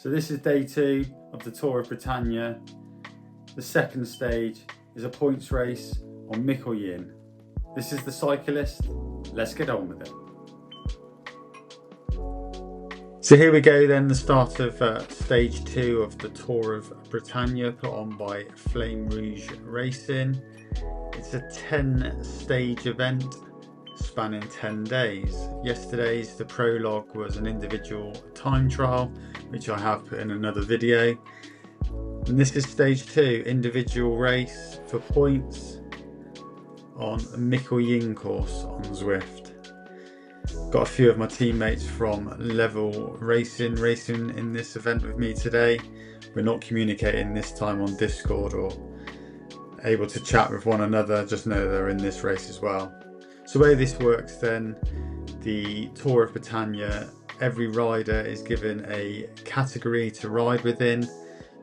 So this is day 2 of the Tour of Britannia. The second stage is a points race on Yin. This is the Syco-list. Let's get on with it. So here we go then, the start of stage 2 of the Tour of Britannia, put on by Flamme Rouge Racing. It's a 10-stage event spanning 10 days. Yesterday's the prologue was an individual time trial, which I have put in another video. And this is stage 2, individual race for points on a Yin course on Zwift. Got a few of my teammates from Level Racing in this event with me today. We're not communicating this time on Discord or able to chat with one another, just know they're in this race as well. So the way this works then, the Tour of Britannia, every rider is given a category to ride within.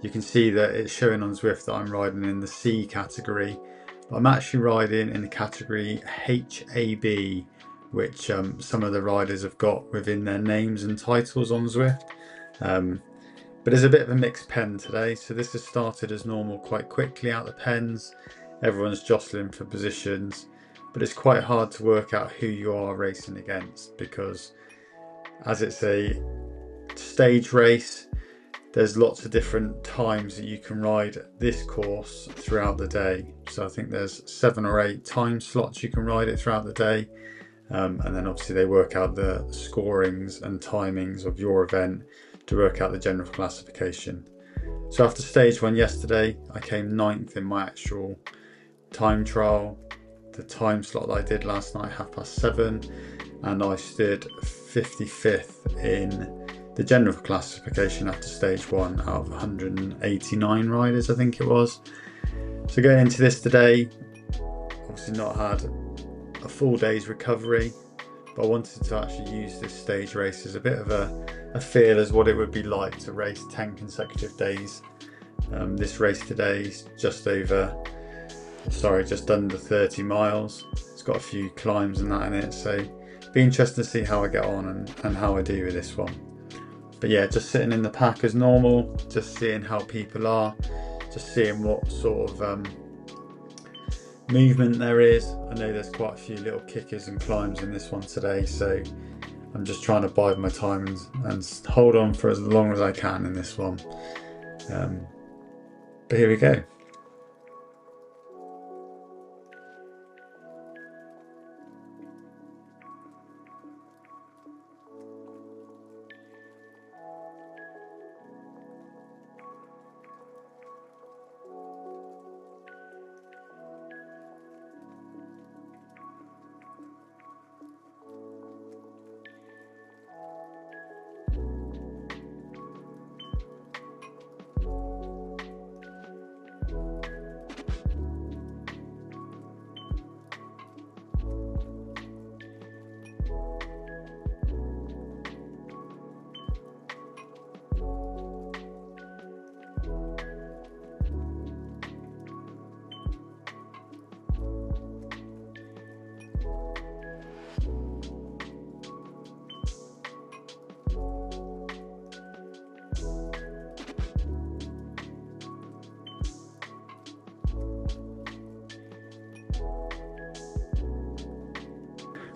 You can see that it's showing on Zwift that I'm riding in the C category, but I'm actually riding in the category HAB, which some of the riders have got within their names and titles on Zwift. But there's a bit of a mixed pen today, so this has started as normal quite quickly out the pens. Everyone's jostling for positions, but it's quite hard to work out who you are racing against, because as it's a stage race, there's lots of different times that you can ride this course throughout the day. So I think there's 7 or 8 time slots you can ride it throughout the day. And then obviously they work out the scorings and timings of your event to work out the general classification. So after stage 1 yesterday, I came 9th in my actual time trial. The time slot that I did last night, 7:30, and I stood 55th in the general classification after stage 1 out of 189 riders, I think it was. So going into this today, obviously not had a full day's recovery, but I wanted to actually use this stage race as a bit of a feel as what it would be like to race 10 consecutive days. This race today is just under 30 miles. It's got a few climbs and that in it, so it'll be interesting to see how I get on and how I do with this one. But yeah, just sitting in the pack as normal, just seeing how people are, just seeing what sort of movement there is. I know there's quite a few little kickers and climbs in this one today, so I'm just trying to bide my time and hold on for as long as I can in this one. But here we go.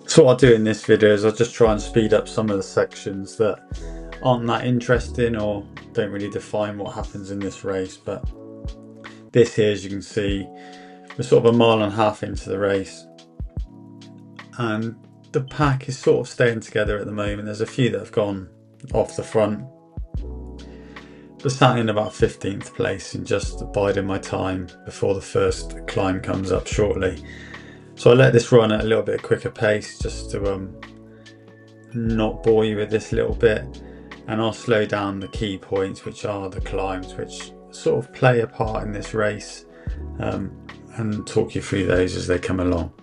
So what I'll do in this video is I'll just try and speed up some of the sections that aren't that interesting or don't really define what happens in this race. But this here, as you can see, we're sort of 1.5 miles into the race, and the pack is sort of staying together at the moment. There's a few that have gone off the front, but sat in about 15th place and just biding my time before the first climb comes up shortly. So I let this run at a little bit quicker pace just to not bore you with this little bit, and I'll slow down the key points, which are the climbs, which sort of play a part in this race, and talk you through those as they come along.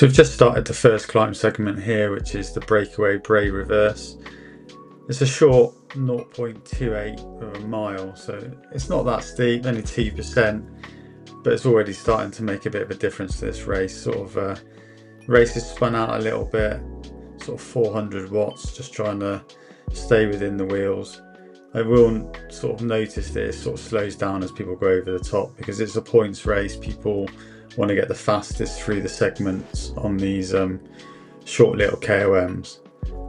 So we've just started the first climb segment here, which is the Breakaway Brae reverse. It's a short 0.28 of a mile, so it's not that steep, only 2%, but it's already starting to make a bit of a difference to this race. Race is spun out a little bit, sort of 400 watts, just trying to stay within the wheels. I will sort of notice that it sort of slows down as people go over the top, because it's a points race. People want to get the fastest through the segments on these short little KOMs.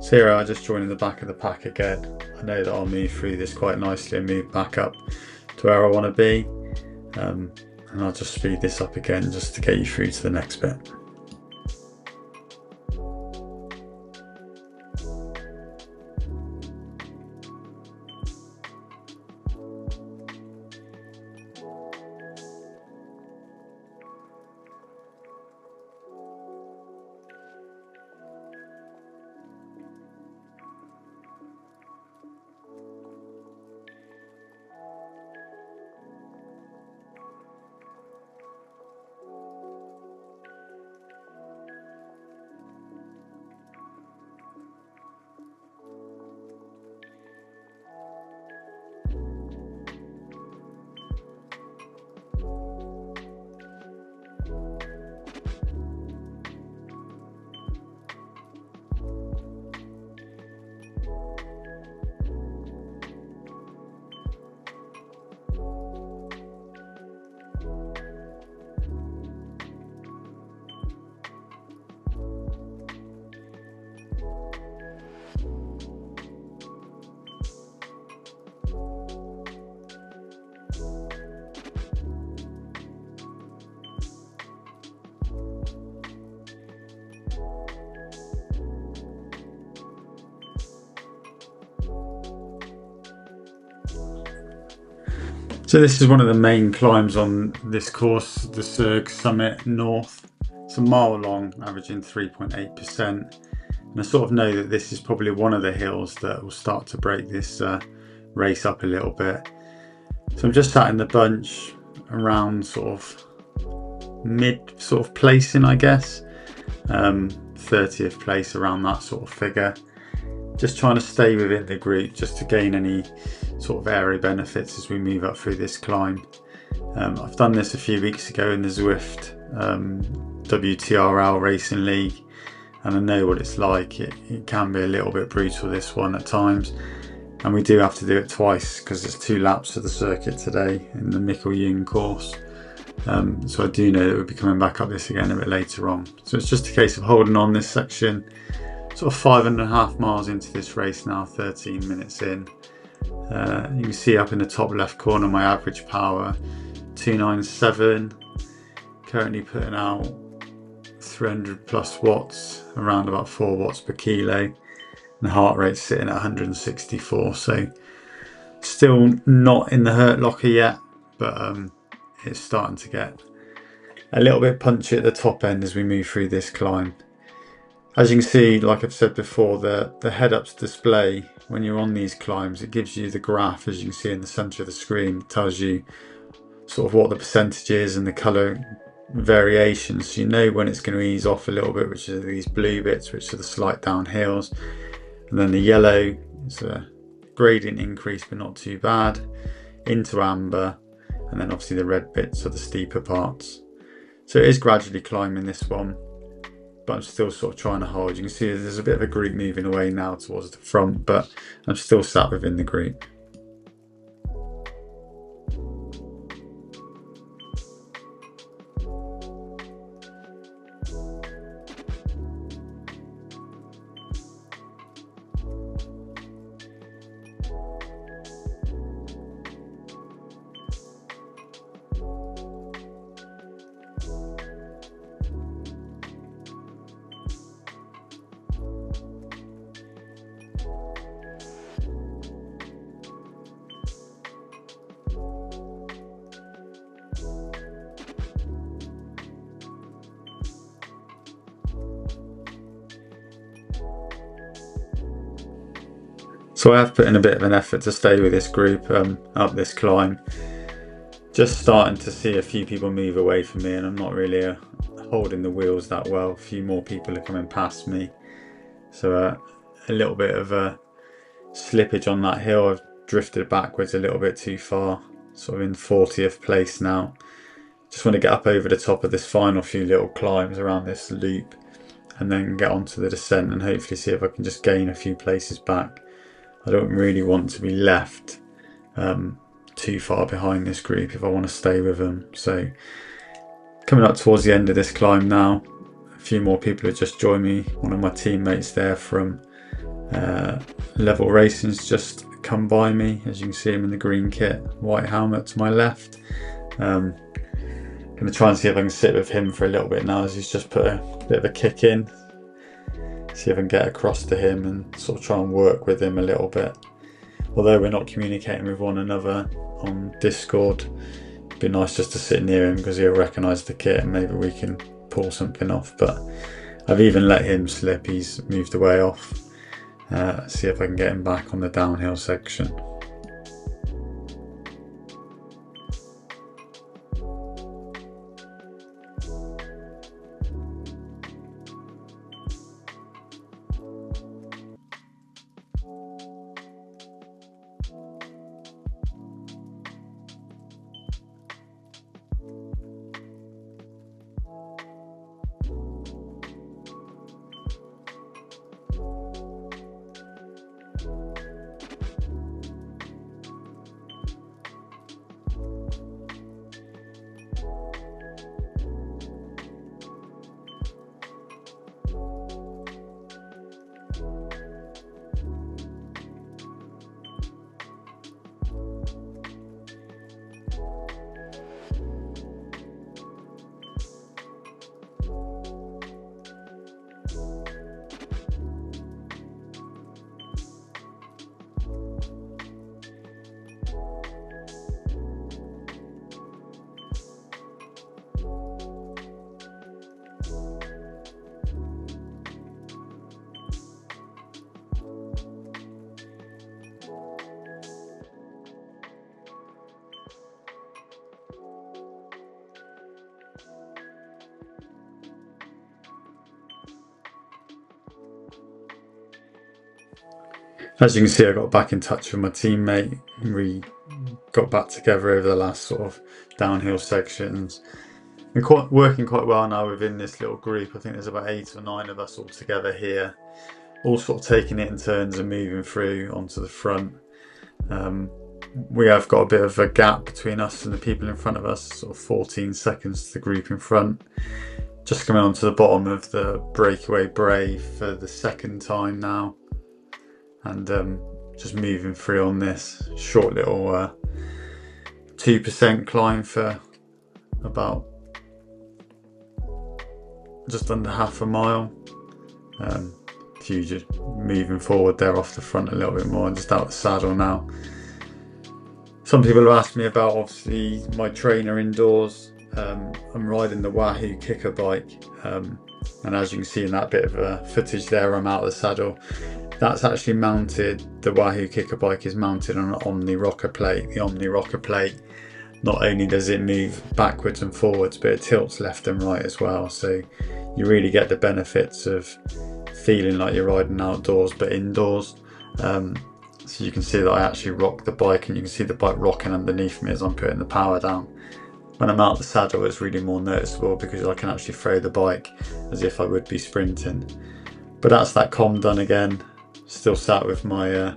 So here I just join in the back of the pack again. I know that I'll move through this quite nicely and move back up to where I want to be, and I'll just speed this up again just to get you through to the next bit. So this is one of the main climbs on this course, the Sgurr Summit North. It's a mile long, averaging 3.8%. And I sort of know that this is probably one of the hills that will start to break this race up a little bit. So I'm just sat in the bunch around sort of mid sort of placing, I guess. 30th place, around that sort of figure. Just trying to stay within the group just to gain any sort of aero benefits as we move up through this climb. I've done this a few weeks ago in the Zwift WTRL Racing League, and I know what it's like. It can be a little bit brutal, this one, at times, and we do have to do it twice because there's 2 laps of the circuit today in the Mikkel course. So I do know that we'll be coming back up this again a bit later on. So it's just a case of holding on this section. Sort of 5.5 miles into this race now, 13 minutes in. You can see up in the top left corner my average power, 297. Currently putting out 300 plus watts, around about 4 watts per kilo. And the heart rate's sitting at 164. So still not in the hurt locker yet, but it's starting to get a little bit punchy at the top end as we move through this climb. As you can see, like I've said before, the head-ups display when you're on these climbs, it gives you the graph, as you can see in the centre of the screen. It tells you sort of what the percentage is and the colour variations. So you know when it's going to ease off a little bit, which are these blue bits, which are the slight downhills. And then the yellow is a gradient increase, but not too bad, into amber. And then obviously the red bits are the steeper parts. So it is gradually climbing, this one, but I'm still sort of trying to hold. You can see there's a bit of a group moving away now towards the front, but I'm still sat within the group. So I have put in a bit of an effort to stay with this group up this climb. Just starting to see a few people move away from me, and I'm not really holding the wheels that well. A few more people are coming past me, so a little bit of a slippage on that hill. I've drifted backwards a little bit too far, sort of in 40th place now. Just want to get up over the top of this final few little climbs around this loop and then get onto the descent and hopefully see if I can just gain a few places back. I don't really want to be left too far behind this group if I want to stay with them. So coming up towards the end of this climb now, a few more people have just joined me. One of my teammates there from Level Racing's just come by me. As you can see him in the green kit, white helmet to my left. Going to try and see if I can sit with him for a little bit now, as he's just put a bit of a kick in. See if I can get across to him and sort of try and work with him a little bit. Although we're not communicating with one another on Discord, it'd be nice just to sit near him because he'll recognise the kit and maybe we can pull something off. But I've even let him slip, he's moved away off. See if I can get him back on the downhill section. As you can see, I got back in touch with my teammate. We got back together over the last sort of downhill sections. We're working quite well now within this little group. I think there's about 8 or 9 of us all together here, all sort of taking it in turns and moving through onto the front. We have got a bit of a gap between us and the people in front of us, sort of 14 seconds to the group in front. Just coming onto the bottom of the Breakaway Brae for the second time now. And just moving through on this short little 2% climb for about just under half a mile. Few just moving forward there off the front a little bit more and just out the saddle now. Some people have asked me about obviously my trainer indoors. I'm riding the Wahoo Kicker bike, and as you can see in that bit of footage there, I'm out of the saddle. That's actually mounted, the Wahoo Kicker bike is mounted on an Omni rocker plate. The Omni rocker plate, not only does it move backwards and forwards, but it tilts left and right as well. So you really get the benefits of feeling like you're riding outdoors but indoors. So you can see that I actually rock the bike, and you can see the bike rocking underneath me as I'm putting the power down. When I'm out the saddle, it's really more noticeable because I can actually throw the bike as if I would be sprinting. But that's that KOM done again. Still sat with my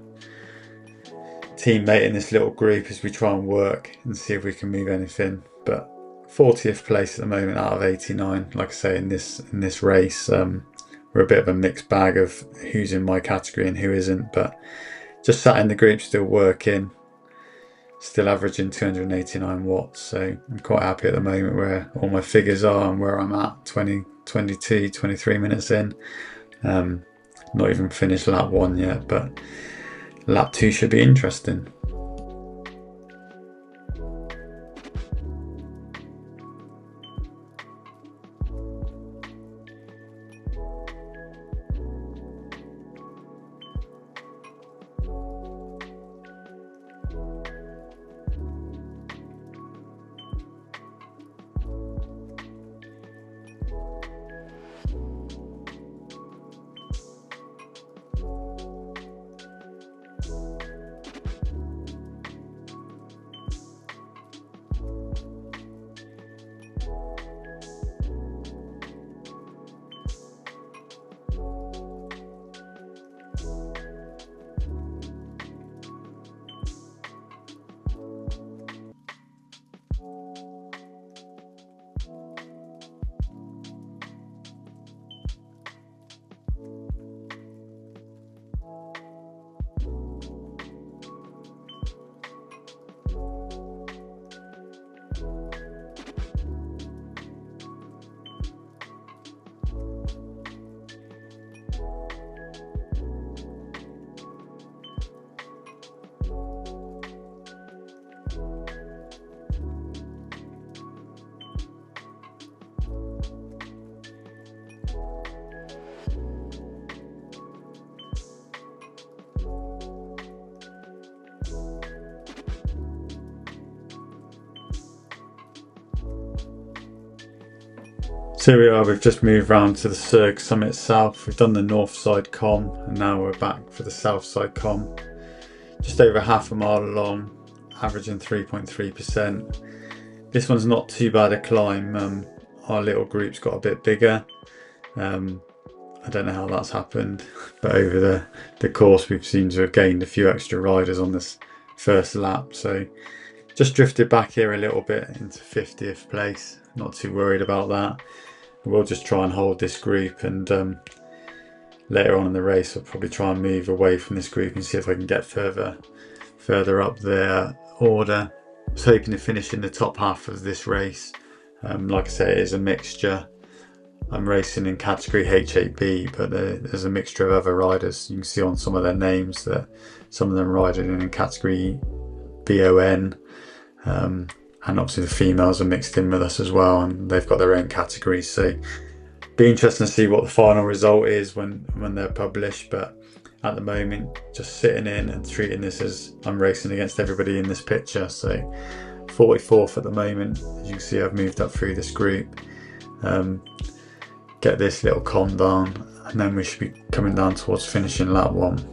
teammate in this little group as we try and work and see if we can move anything. But 40th place at the moment out of 89. Like I say, in this race, we're a bit of a mixed bag of who's in my category and who isn't. But just sat in the group, still working, still averaging 289 watts. So I'm quite happy at the moment where all my figures are and where I'm at. 22, 23 minutes in. Not even finished lap 1 yet, but lap 2 should be interesting. So here we are, we've just moved round to the Sgurr summit south. We've done the north side KOM and now we're back for the south side KOM. Just over half a mile along, averaging 3.3%. This one's not too bad a climb. Our little group's got a bit bigger. I don't know how that's happened, but over the course we seem to have gained a few extra riders on this first lap. So just drifted back here a little bit into 50th place. Not too worried about that. We'll just try and hold this group, and later on in the race I'll probably try and move away from this group and see if I can get further up the order. I was hoping to finish in the top half of this race. Like I say, it is a mixture. I'm racing in category H8B, but there's a mixture of other riders. You can see on some of their names that some of them riding in category BON. And obviously the females are mixed in with us as well, and they've got their own categories. So be interesting to see what the final result is when they're published. But at the moment, just sitting in and treating this as I'm racing against everybody in this picture. So 44th at the moment. As you can see, I've moved up through this group. Get this little KOM down, and then we should be coming down towards finishing lap 1.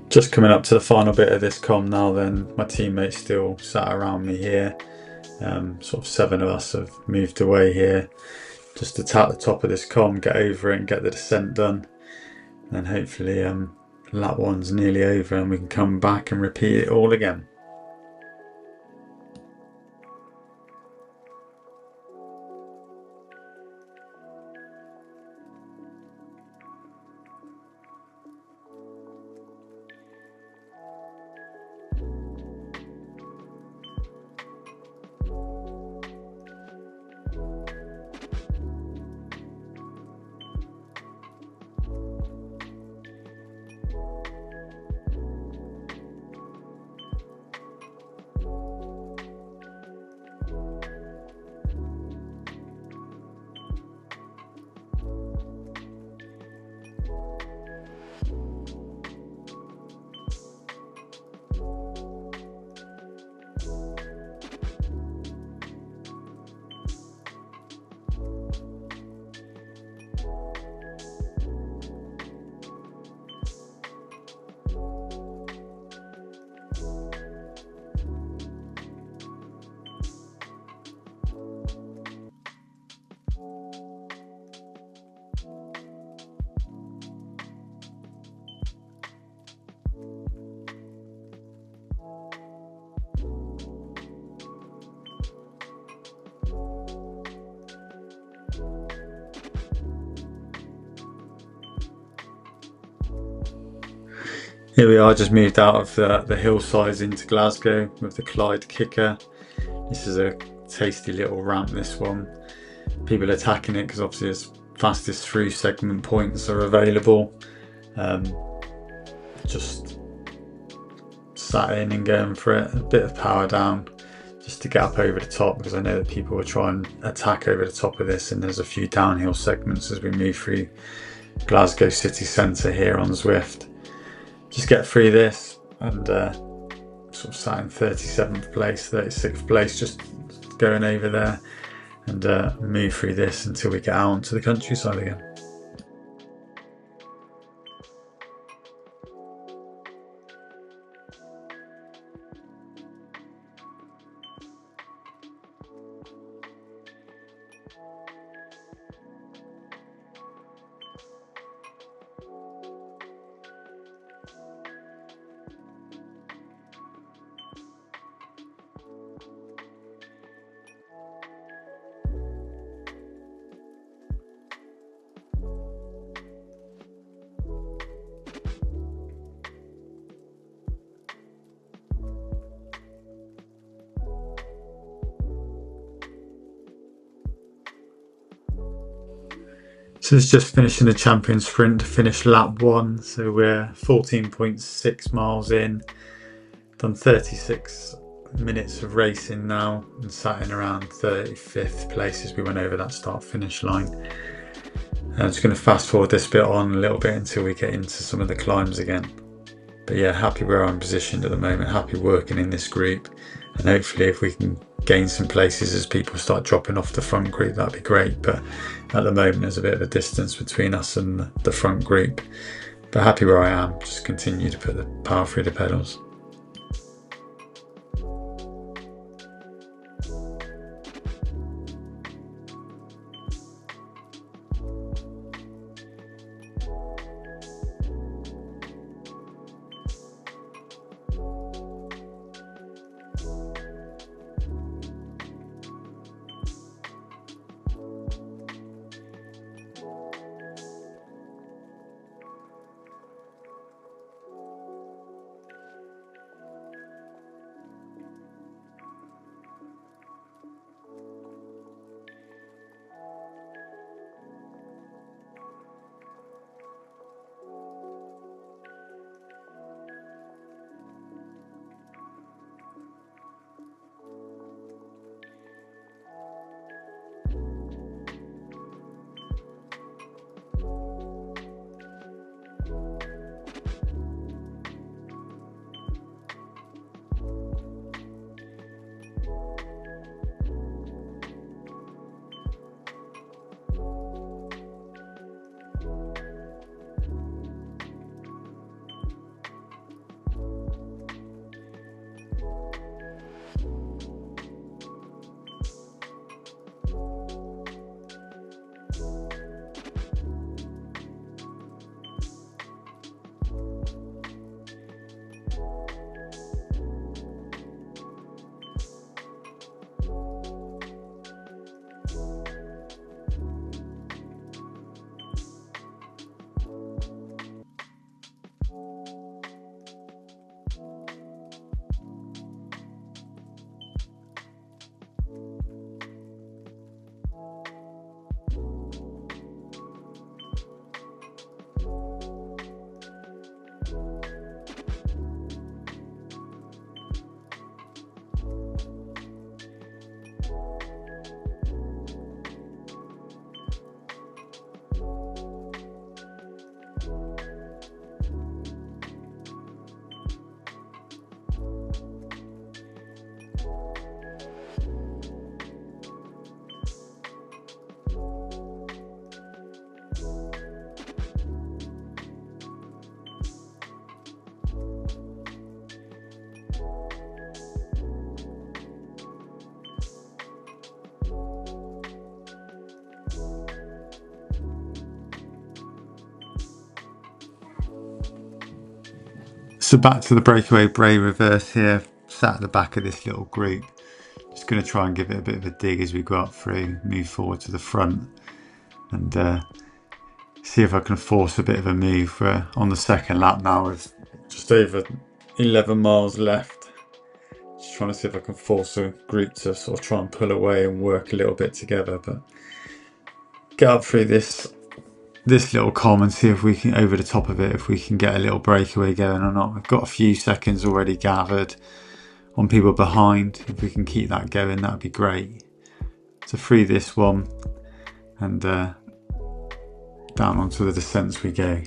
Just coming up to the final bit of this KOM now then. My teammates still sat around me here. Sort of 7 of us have moved away here just to tap the top of this KOM, get over it and get the descent done. And then hopefully lap 1's nearly over and we can come back and repeat it all again. Here we are, just moved out of the hillsides into Glasgow with the Clyde Kicker. This is a tasty little ramp, this one. People attacking it because obviously its fastest through segment points are available. Just sat in and going for it, a bit of power down just to get up over the top, because I know that people will try and attack over the top of this, and there's a few downhill segments as we move through Glasgow city centre here on Zwift. Just get through this and sort of sat in 37th place, 36th place, just going over there, and move through this until we get out onto the countryside again. So it's just finishing the champion sprint to finish lap 1. So we're 14.6 miles in, done 36 minutes of racing now, and sat in around 35th place as we went over that start finish line. I'm just going to fast forward this bit on a little bit until we get into some of the climbs again. But yeah, happy where I'm positioned at the moment, happy working in this group, and hopefully if we can gain some places as people start dropping off the front group, that'd be great. But at the moment there's a bit of a distance between us and the front group. But happy where I am, just continue to put the power through the pedals. So back to the Breakaway Brae reverse here, sat at the back of this little group. Just going to try and give it a bit of a dig as we go up through, move forward to the front, and see if I can force a bit of a move. We're on the second lap now with just over 11 miles left. Just trying to see if I can force a group to sort of try and pull away and work a little bit together, but get up through this little KOM and see if we can, over the top of it, if we can get a little breakaway going or not. We've got a few seconds already gathered on people behind. If we can keep that going, that'd be great. So through this one and down onto the descents we go.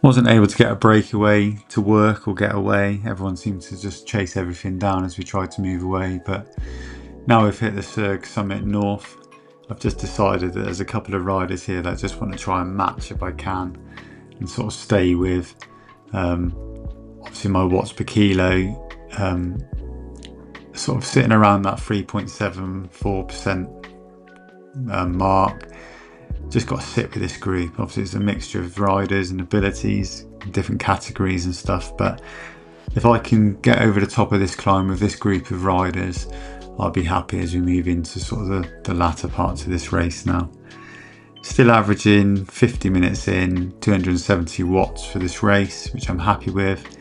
Wasn't able to get a breakaway to work or get away. Everyone seemed to just chase everything down as we tried to move away. But now we've hit the Sgurr summit north, I've just decided that there's a couple of riders here that I just want to try and match if I can, and sort of stay with. Obviously my watts per kilo, sort of sitting around that 3.74% mark. Just got to sit with this group. Obviously it's a mixture of riders and abilities, different categories and stuff, but if I can get over the top of this climb with this group of riders, I'll be happy as we move into sort of the latter parts of this race now. Still averaging 50 minutes in, 270 watts for this race, which I'm happy with.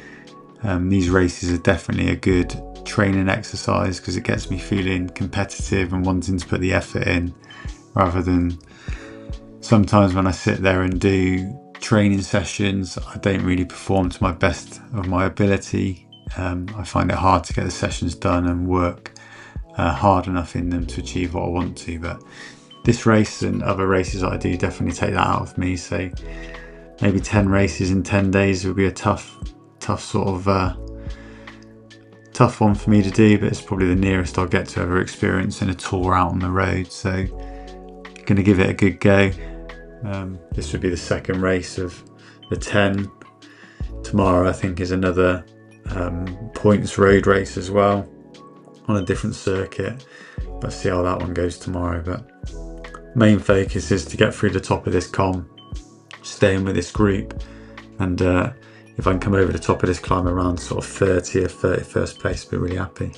These races are definitely a good training exercise because it gets me feeling competitive and wanting to put the effort in, rather than sometimes when I sit there and do training sessions, I don't really perform to my best of my ability. I find it hard to get the sessions done and work hard enough in them to achieve what I want to. But this race and other races that I do definitely take that out of me. So maybe 10 races in 10 days would be a tough sort of tough one for me to do, but it's probably the nearest I'll get to ever experiencing a tour out on the road. So going to give it a good go. This would be the second race of the 10. Tomorrow I think is another points road race as well on a different circuit, but see how that one goes tomorrow. But main focus is to get through the top of this KOM, staying with this group, and if I can come over the top of this climb around sort of 30th, 31st place, I'll be really happy.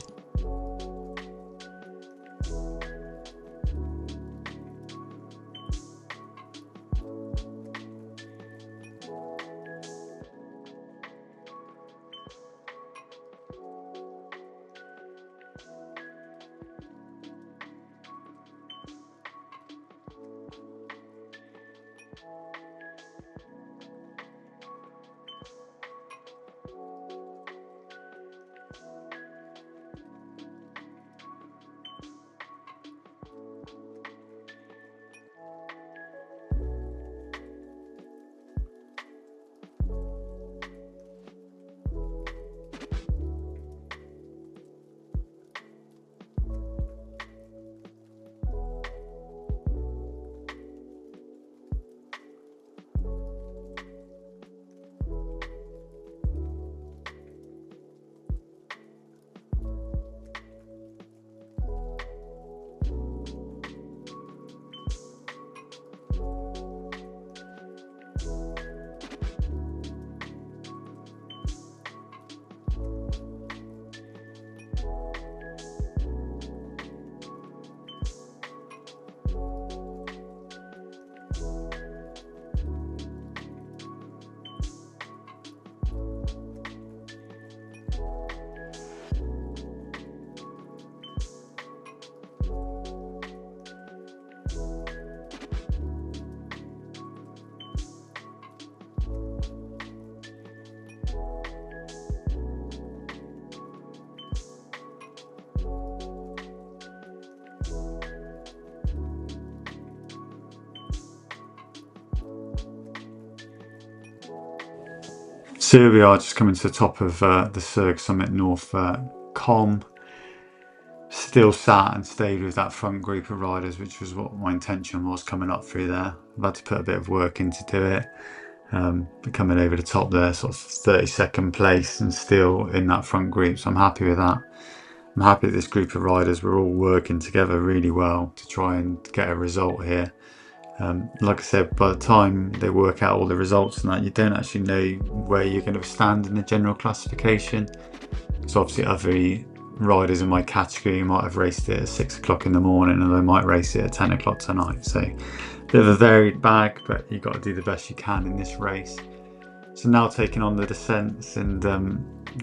So here we are, just coming to the top of the Sgurr Summit North KOM. Still sat and stayed with that front group of riders, which was what my intention was coming up through there. I've had to put a bit of work in to do it. But coming over the top there, sort of 32nd place and still in that front group, so I'm happy with that. I'm happy that this group of riders were all working together really well to try and get a result here. Like I said, by the time they work out all the results and that, you don't actually know where you're going to stand in the general classification. So obviously other riders in my category might have raced it at 6 o'clock in the morning, and they might race it at 10 o'clock tonight. So a bit of a varied bag, but you've got to do the best you can in this race. So now taking on the descents and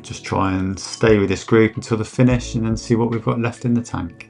just try and stay with this group until the finish, and then see what we've got left in the tank.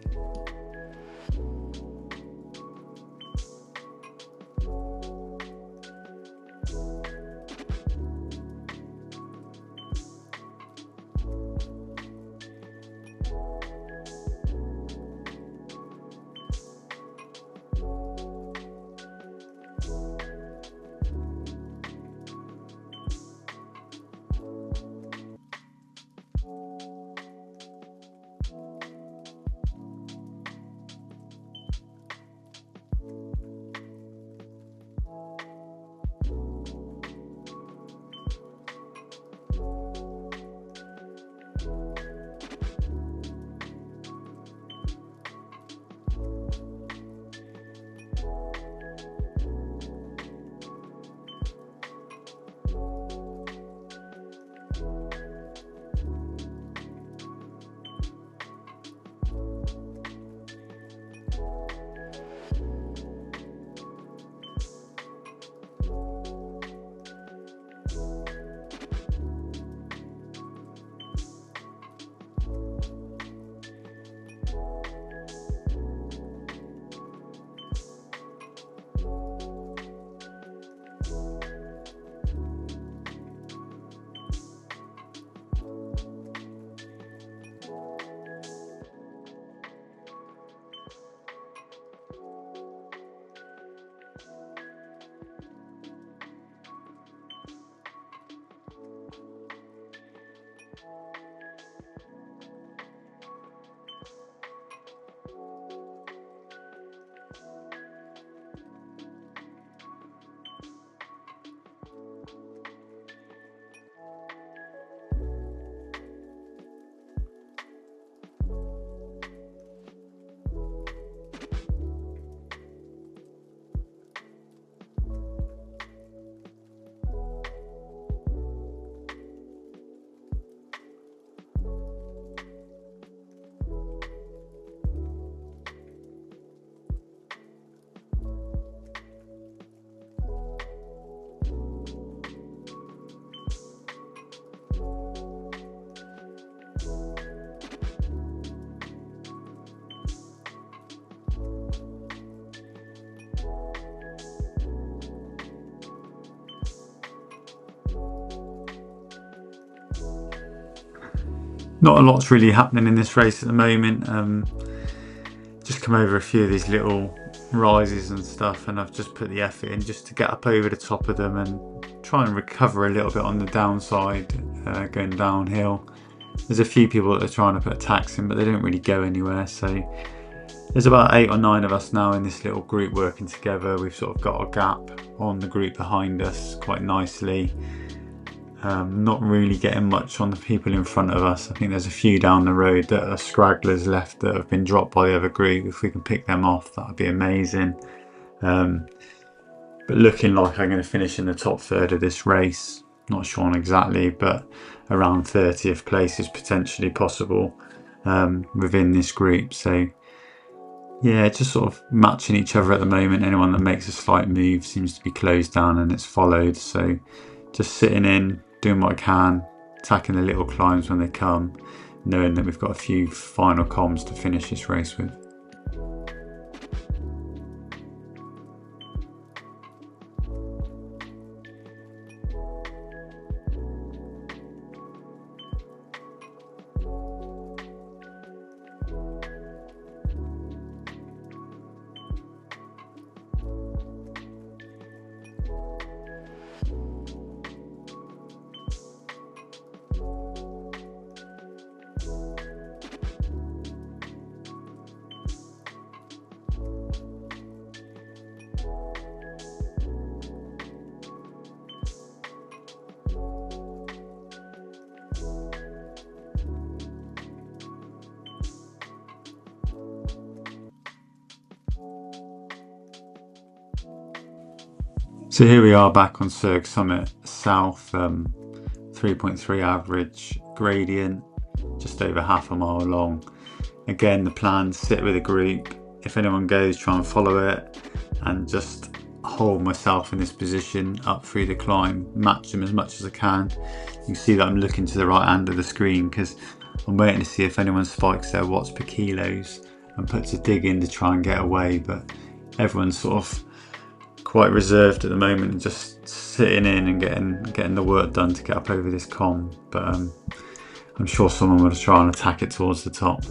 Not a lot's really happening in this race at the moment. Just come over a few of these little rises and stuff, and I've just put the effort in just to get up over the top of them and try and recover a little bit on the downside, going downhill. There's a few people that are trying to put attacks in, but they don't really go anywhere. So there's about 8 or 9 of us now in this little group working together. We've sort of got a gap on the group behind us quite nicely. Not really getting much on the people in front of us. I think there's a few down the road that are stragglers left that have been dropped by the other group. If we can pick them off, that would be amazing. But looking like I'm going to finish in the top third of this race. Not sure on exactly, but around 30th place is potentially possible within this group. So yeah, just sort of matching each other at the moment. Anyone that makes a slight move seems to be closed down and it's followed. So just sitting in, doing what I can, attacking the little climbs when they come, knowing that we've got a few final comms to finish this race with. So here we are back on Sgurr Summit South, 3.3 average gradient, just over half a mile long. Again, the plan, sit with a group. If anyone goes, try and follow it and just hold myself in this position up through the climb, match them as much as I can. You can see that I'm looking to the right hand of the screen because I'm waiting to see if anyone spikes their watts per kilos and puts a dig in to try and get away, but everyone's sort of quite reserved at the moment and just sitting in and getting the work done to get up over this com. But I'm sure someone will try and attack it towards the top.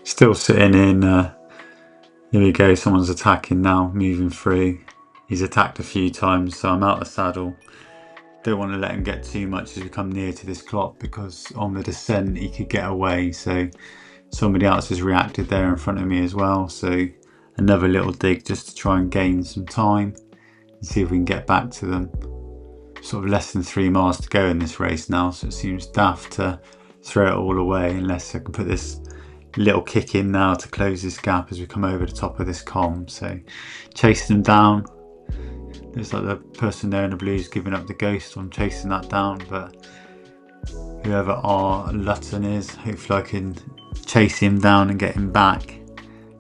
Still sitting in, here we go, someone's attacking now, moving through. He's attacked a few times, so I'm out of saddle. Don't want to let him get too much as we come near to this clock because on the descent he could get away. So somebody else has reacted there in front of me as well. So another little dig just to try and gain some time and see if we can get back to them. Sort of less than 3 miles to go in this race now, so it seems daft to throw it all away unless I can put this little kick in now to close this gap as we come over the top of this com. So chasing them down. Looks like the person there in the blue is giving up the ghost. I'm chasing that down, but whoever our Lutton is, hopefully I can chase him down and get him back.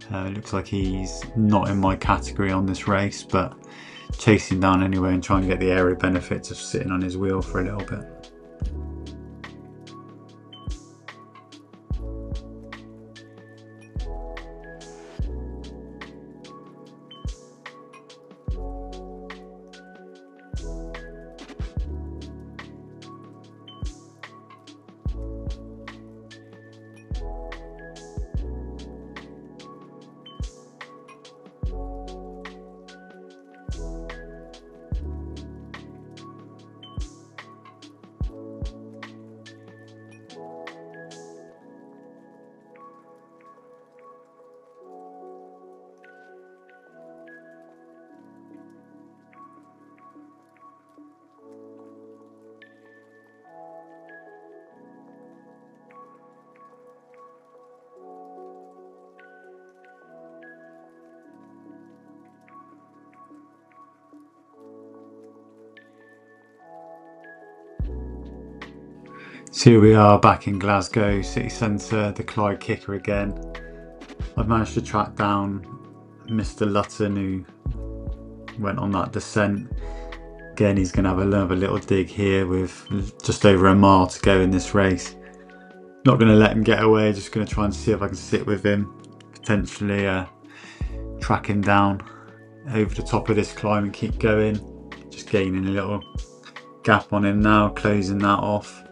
It looks like he's not in my category on this race, but chase him down anyway and try and get the area benefits of sitting on his wheel for a little bit. So here we are back in Glasgow city centre, the Clyde Kicker again. I've managed to track down Mr. Lutton, who went on that descent. Again, he's going to have another little dig here with just over a mile to go in this race. Not going to let him get away, just going to try and see if I can sit with him, potentially track him down over the top of this climb and keep going. Just gaining a little gap on him now, closing that off.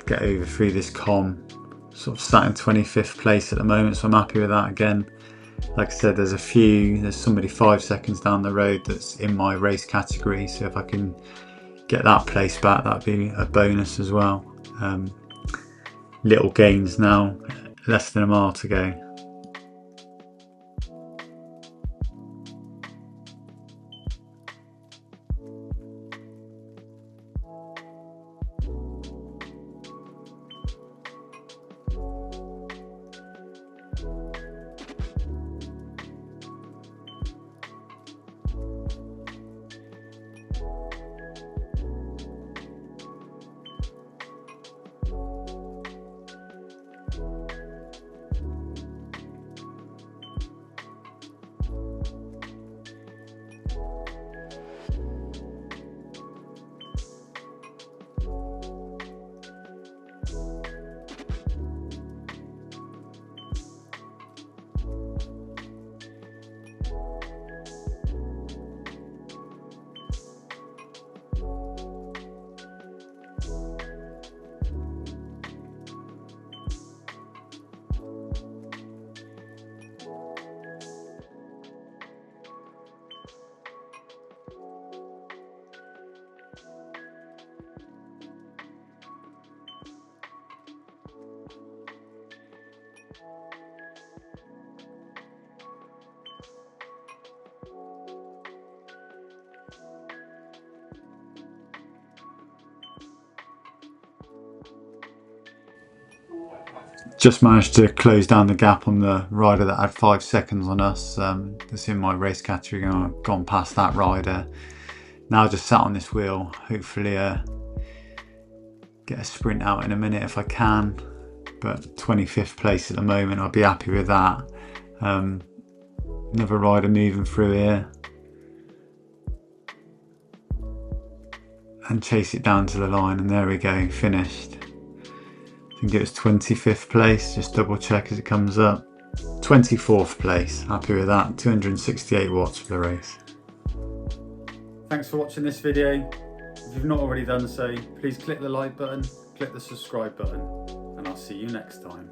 Get over through this KOM, sort of sat in 25th place at the moment, so I'm happy with that again. Like I said, there's somebody 5 seconds down the road that's in my race category, so if I can get that place back, that'd be a bonus as well. Little gains now, less than a mile to go. Just managed to close down the gap on the rider that had 5 seconds on us. That's in my race category. I've gone past that rider. Now just sat on this wheel. Hopefully get a sprint out in a minute if I can. But 25th place at the moment, I'll be happy with that. Another rider moving through here. And chase it down to the line, and there we go, finished. I think it was 25th place, just double check as it comes up. 24th place, happy with that. 268 watts for the race. Thanks for watching this video. If you've not already done so, please click the like button, click the subscribe button, and I'll see you next time.